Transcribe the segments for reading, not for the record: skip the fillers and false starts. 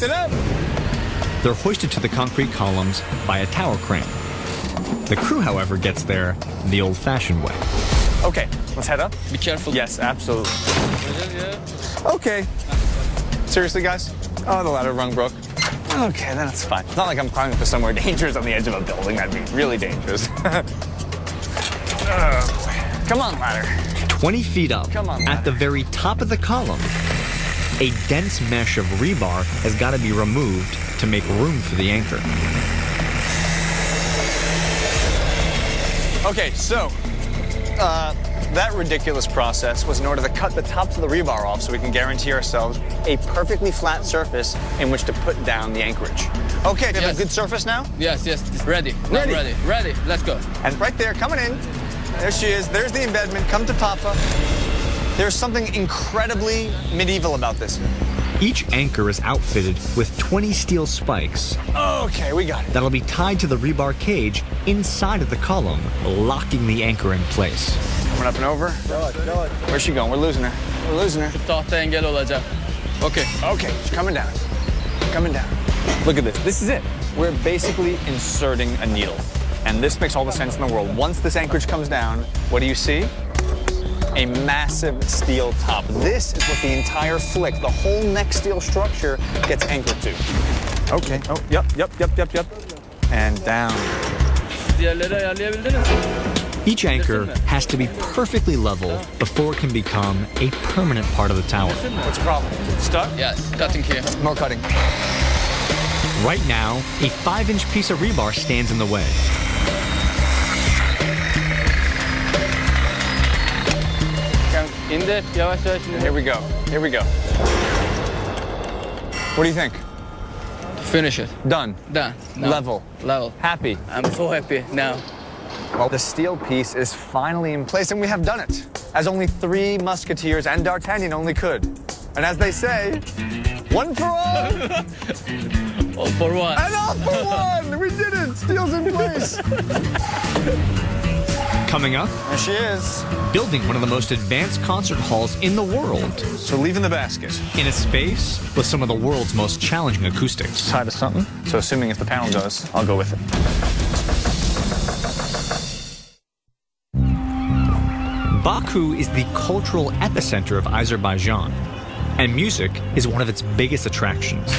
it up. They're hoisted to the concrete columns by a tower crane. The crew, however, gets there the old-fashioned way. Okay, let's head up. Be careful. Yes, absolutely. Okay. Seriously, guys? Oh, the ladder rung broke. Okay, then it's fine. It's not like I'm climbing for somewhere dangerous on the edge of a building. That'd be really dangerous. Come on, ladder. 20 feet up, Come on, at the very top of the column, a dense mesh of rebar has got to be removed to make room for the anchor. Okay, so that ridiculous process was in order to cut the tops of the rebar off so we can guarantee ourselves a perfectly flat surface in which to put down the anchorage. Okay, do you have a good surface now? Yes, ready. Ready, let's go. And right there, coming in, there she is. There's the embedment. Come to Papa. There's something incredibly medieval about this. Each anchor is outfitted with 20 steel spikes. Okay, we got it. That'll be tied to the rebar cage inside of the column, locking the anchor in place. Coming up and over. Where's she going? We're losing her. We're losing her. Tahta engel olacak. Okay. Okay, she's coming down. Coming down. Look at this. This is it. We're basically inserting a needle. And this makes all the sense in the world. Once this anchorage comes down, what do you see? A massive steel top. This is what the entire flick, the whole neck steel structure, gets anchored to. Okay. Oh, yep. And down. Diğerleri ayarlayabildiniz mi? Each anchor has to be perfectly level before it can become a permanent part of the tower. What's the problem? Stuck? Yes, cutting here. More cutting. Right now, a 5-inch piece of rebar stands in the way. İndir, yavaş yavaş indir. Here we go. Here we go. What do you think? Finish it. Done. Done. No. Level. Happy. I'm so happy now. Well, the steel piece is finally in place, and we have done it, as only 3 musketeers and D'Artagnan only could. And as they say, one for all, All for one. and all for one! We did it! Steel's in place! Coming up, There she is. building one of the most advanced concert halls in the world, So leaving the basket. in a space with some of the world's most challenging acoustics. Tied to something. So assuming if the panel goes, I'll go with it. Baku is the cultural epicenter of Azerbaijan, and music is one of its biggest attractions.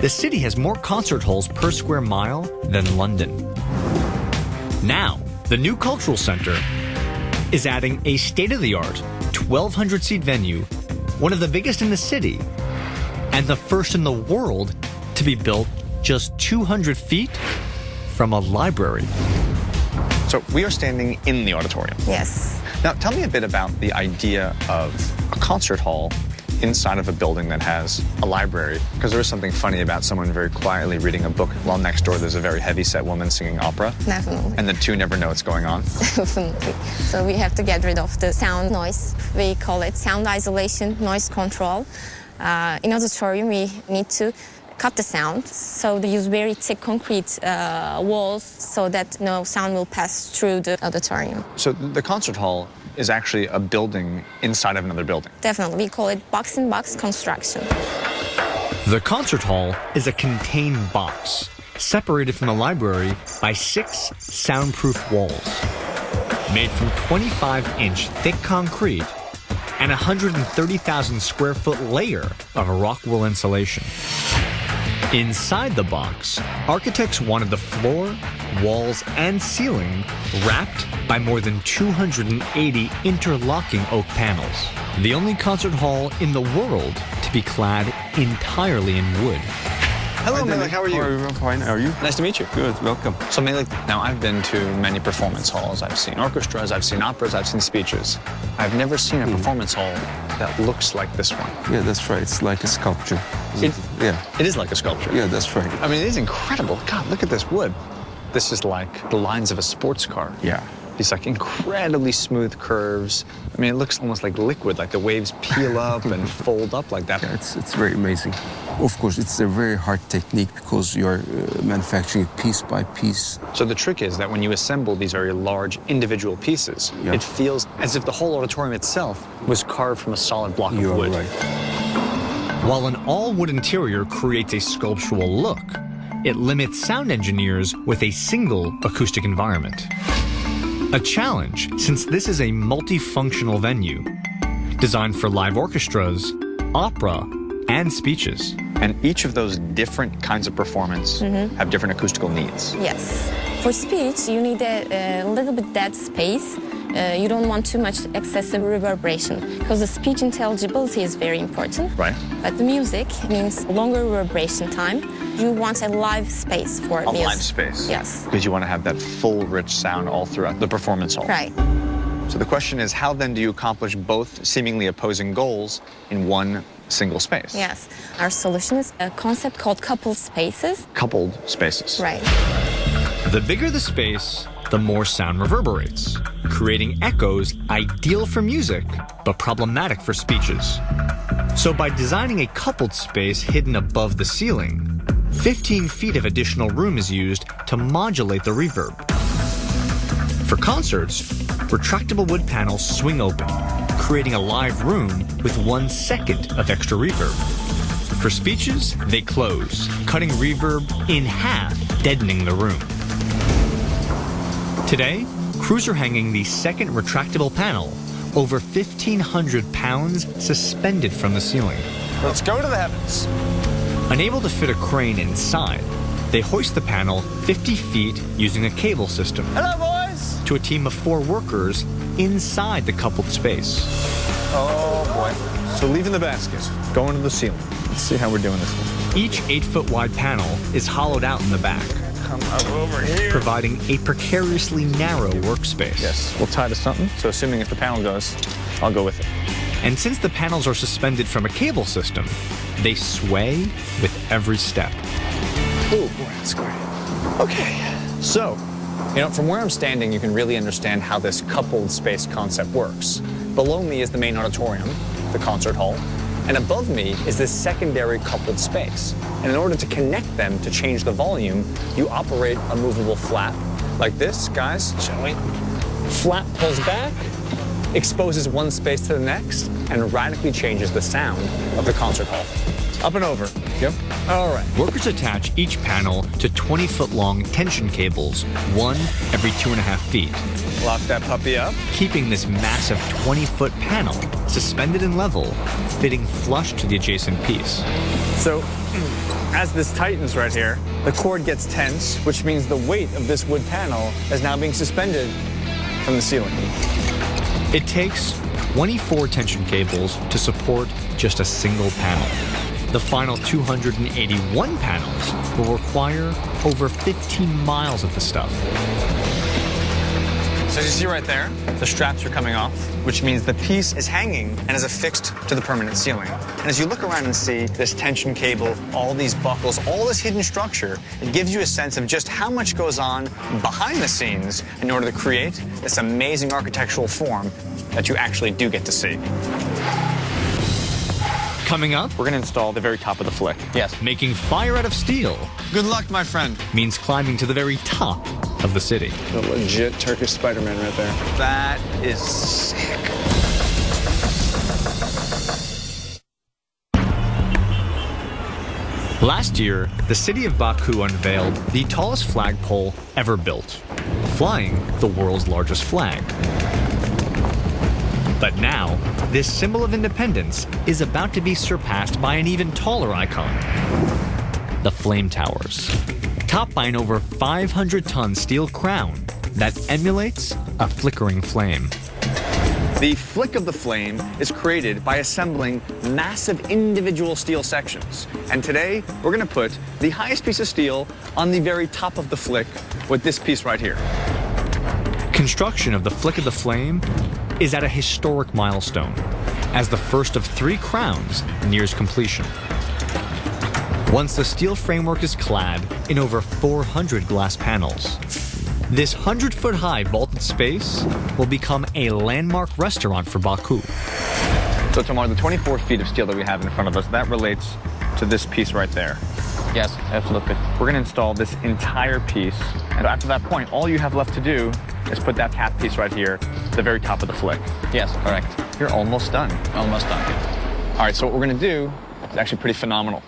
The city has more concert halls per square mile than London. Now, the new cultural center is adding a state-of-the-art 1,200-seat venue, one of the biggest in the city, and the first in the world to be built just 200 feet from a library. So we are standing in the auditorium. Yes. Now, tell me a bit about the idea of a concert hall inside of a building that has a library, because there is something funny about someone very quietly reading a book while next door there's a very heavy-set woman singing opera. Definitely. And the two never know what's going on. Definitely. So we have to get rid of the sound noise. We call it sound isolation, noise control. In auditorium, we need to cut the sound, so they use very thick concrete walls so that no sound will pass through the auditorium. So the concert hall is actually a building inside of another building. Definitely, we call it box-in-box construction. The concert hall is a contained box, separated from the library by 6 soundproof walls, made from 25-inch thick concrete and a 130,000 square foot layer of rock wool insulation. Inside the box, architects wanted the floor, walls, and ceiling wrapped by more than 280 interlocking oak panels. The only concert hall in the world to be clad entirely in wood. Hello, Melik, how are you? Fine, how are you? Nice to meet you. Good, welcome. So, Melik, now I've been to many performance halls. I've seen orchestras, I've seen operas, I've seen speeches. I've never seen a performance hall that looks like this one. Yeah, that's right. It's like a sculpture. Yeah, It is like a sculpture. yeah, that's right. I mean, it is incredible. God, look at this wood. This is like the lines of a sports car. Yeah. These like incredibly smooth curves. I mean, it looks almost like liquid, like the waves peel up and fold up like that. Yeah, it's very amazing. Of course, it's a very hard technique because you're manufacturing it piece by piece. So the trick is that when you assemble these very large individual pieces, Yeah. it feels as if the whole auditorium itself was carved from a solid block You of are wood. right. While an all-wood interior creates a sculptural look, it limits sound engineers with a single acoustic environment. A challenge, since this is a multifunctional venue, designed for live orchestras, opera, and speeches. And each of those different kinds of performance have different acoustical needs. Yes. For speech, you need a little bit dead space. You don't want too much excessive reverberation because the speech intelligibility is very important. Right. But the music means longer reverberation time. You want a live space for music. A live space. Yes. Because you want to have that full, rich sound all throughout the performance hall. Right. So the question is, how then do you accomplish both seemingly opposing goals in one single space? Yes. Our solution is a concept called coupled spaces. Coupled spaces. Right. The bigger the space, the more sound reverberates, creating echoes ideal for music, but problematic for speeches. So by designing a coupled space hidden above the ceiling, 15 feet of additional room is used to modulate the reverb. For concerts, retractable wood panels swing open, creating a live room with 1 second of extra reverb. For speeches, they close, cutting reverb in half, deadening the room. Today, crews are hanging the second retractable panel, over 1,500 pounds suspended from the ceiling. Let's go to the heavens. Unable to fit a crane inside, they hoist the panel 50 feet using a cable system. Hello, boys. To a team of 4 workers inside the coupled space. Oh, boy. So leaving the basket, going to the ceiling. Let's see how we're doing this. Each 8-foot wide panel is hollowed out in the back, Come up over here. providing a precariously narrow workspace. Yes, we'll tie to something. So assuming if the panel goes, I'll go with it. And since the panels are suspended from a cable system, they sway with every step. Oh, boy, that's great. Okay, so, from where I'm standing, you can really understand how this coupled space concept works. Below me is the main auditorium, the concert hall, and above me is this secondary coupled space. And in order to connect them to change the volume, you operate a movable flap like this, guys, shall we? Flap pulls back, exposes one space to the next, and radically changes the sound of the concert hall. Up and over. Yep. All right. Workers attach each panel to 20-foot-long tension cables, one every 2.5 feet, Lock that puppy up. keeping this massive 20-foot panel suspended and level, fitting flush to the adjacent piece. So, as this tightens right here, the cord gets tense, which means the weight of this wood panel is now being suspended from the ceiling. It takes 24 tension cables to support just a single panel. The final 281 panels will require over 15 miles of the stuff. So as you see right there, the straps are coming off, which means the piece is hanging and is affixed to the permanent ceiling. And as you look around and see this tension cable, all these buckles, all this hidden structure, it gives you a sense of just how much goes on behind the scenes in order to create this amazing architectural form that you actually do get to see. Coming up, We're gonna install the very top of the flick. Yes. making fire out of steel Good luck, my friend. means climbing to the very top of the city. The legit Turkish Spider-Man right there. That is sick. Last year, the city of Baku unveiled the tallest flagpole ever built, flying the world's largest flag. But now, this symbol of independence is about to be surpassed by an even taller icon, the Flame Towers, topped by an over 500-ton steel crown that emulates a flickering flame. The flick of the flame is created by assembling massive individual steel sections. And today, we're gonna put the highest piece of steel on the very top of the flick with this piece right here. Construction of the Flick of the Flame is at a historic milestone, as the first of 3 crowns nears completion. Once the steel framework is clad in over 400 glass panels, this 100-foot-high vaulted space will become a landmark restaurant for Baku. So Tamar, the 24 feet of steel that we have in front of us, that relates to this piece right there. Yes, absolutely. We're gonna install this entire piece, and after that point, all you have left to do is put that cap piece right here, the very top of the flick. Yes, correct. You're almost done. Almost done. All right, so what we're gonna do It's actually pretty phenomenal.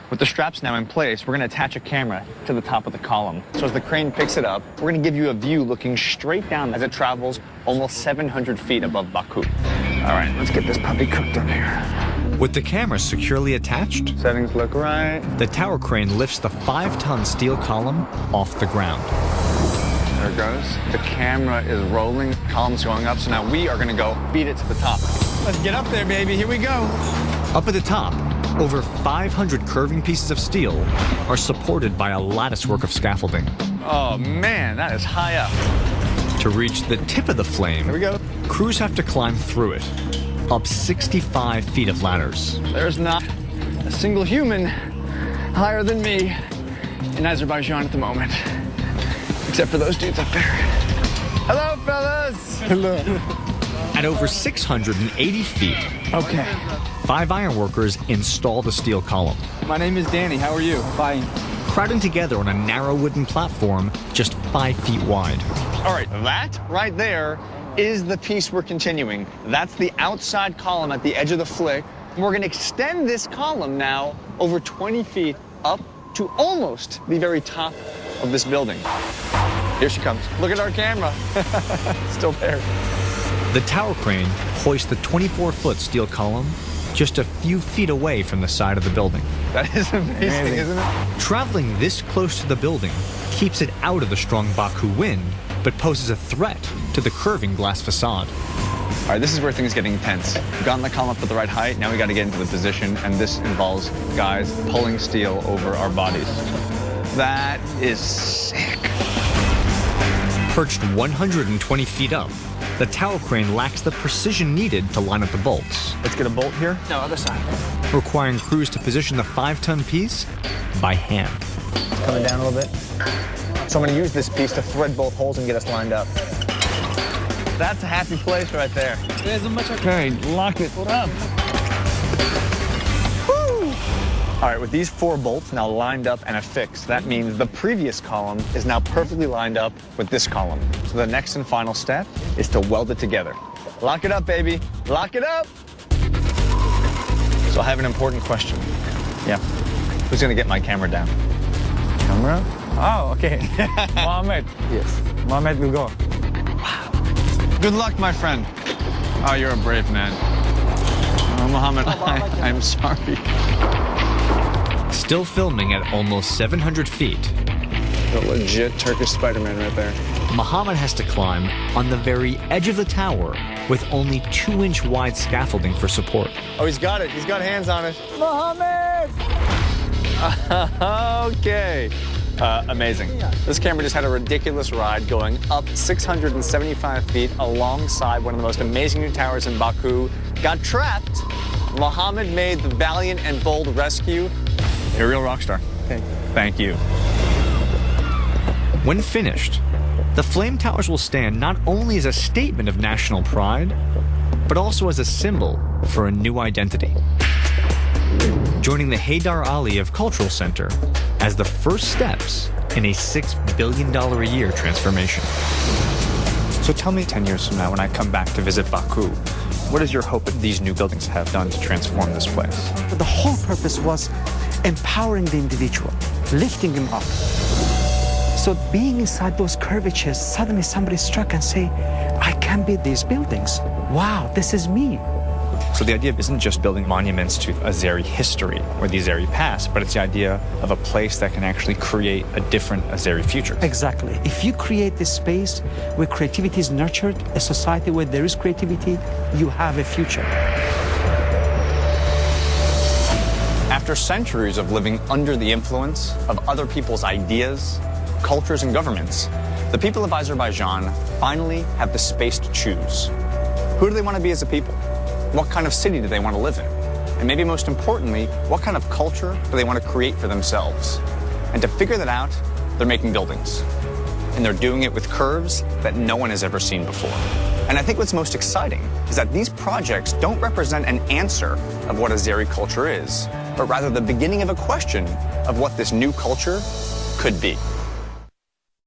With the straps now in place, we're going to attach a camera to the top of the column. So as the crane picks it up, we're going to give you a view looking straight down as it travels almost 700 feet above Baku. All right, let's get this puppy cooked up here. With the camera securely attached, Settings look right. the tower crane lifts the 5-ton steel column off the ground. There it goes. The camera is rolling, column's going up, so now we are going to go beat it to the top. Let's get up there, baby. Here we go. Up at the top, over 500 curving pieces of steel are supported by a latticework of scaffolding. Oh, man, that is high up. To reach the tip of the flame, Here we go. crews have to climb through it, up 65 feet of ladders. There's not a single human higher than me in Azerbaijan at the moment, except for those dudes up there. Hello, fellas. Hello. At over 680 feet, Okay. 5 ironworkers install the steel column. My name is Danny. How are you? Fine. Crowding together on a narrow wooden platform just 5 feet wide. All right, that right there is the piece we're continuing. That's the outside column at the edge of the flick. We're going to extend this column now over 20 feet up to almost the very top of this building. Here she comes. Look at our camera. Still there. The tower crane hoists the 24-foot steel column just a few feet away from the side of the building. That is amazing, isn't it? Traveling this close to the building keeps it out of the strong Baku wind, but poses a threat to the curving glass facade. All right, this is where things get intense. We've gotten the column up at the right height. Now we got to get into the position, and this involves guys pulling steel over our bodies. That is sick. Perched 120 feet up, the tower crane lacks the precision needed to line up the bolts, Let's get a bolt here. No, other side. requiring crews to position the 5-ton piece by hand. Coming down a little bit. So I'm going to use this piece to thread both holes and get us lined up. That's a happy place right there. Okay, lock it up. Woo! All right, with these 4 bolts now lined up and affixed, that means the previous column is now perfectly lined up with this column. So the next and final step is to weld it together. Lock it up, baby. Lock it up. So I have an important question. Yeah. Who's going to get my camera down? Camera? Oh, okay. Mohammed. Yes. Mohammed will go. Good luck, my friend. Oh, you're a brave man. Oh, Mohammed, I'm sorry. Still filming at almost 700 feet, The legit Turkish Spider-Man right there. Muhammad has to climb on the very edge of the tower with only 2-inch wide scaffolding for support. Oh, he's got it. He's got hands on it. Mohammed! Okay. Amazing. This camera just had a ridiculous ride going up 675 feet alongside one of the most amazing new towers in Baku. Got trapped. Mohammed made the valiant and bold rescue. You're a real rock star. Thank you. When finished, the flame towers will stand not only as a statement of national pride, but also as a symbol for a new identity. Joining the Haydar Aliyev Cultural Center as the first steps in a $6 billion a year transformation. So tell me 10 years from now when I come back to visit Baku, what is your hope that these new buildings have done to transform this place? The whole purpose was empowering the individual, lifting him up. So being inside those curvatures, suddenly somebody struck and say, I can build these buildings. Wow, this is me. So the idea isn't just building monuments to Azeri history or the Azeri past, but it's the idea of a place that can actually create a different Azeri future. Exactly. If you create this space where creativity is nurtured, a society where there is creativity, you have a future. After centuries of living under the influence of other people's ideas, cultures, and governments, the people of Azerbaijan finally have the space to choose. Who do they want to be as a people? What kind of city do they want to live in? And maybe most importantly, what kind of culture do they want to create for themselves? And to figure that out, they're making buildings. And they're doing it with curves that no one has ever seen before. And I think what's most exciting is that these projects don't represent an answer of what Azeri culture is, but rather the beginning of a question of what this new culture could be.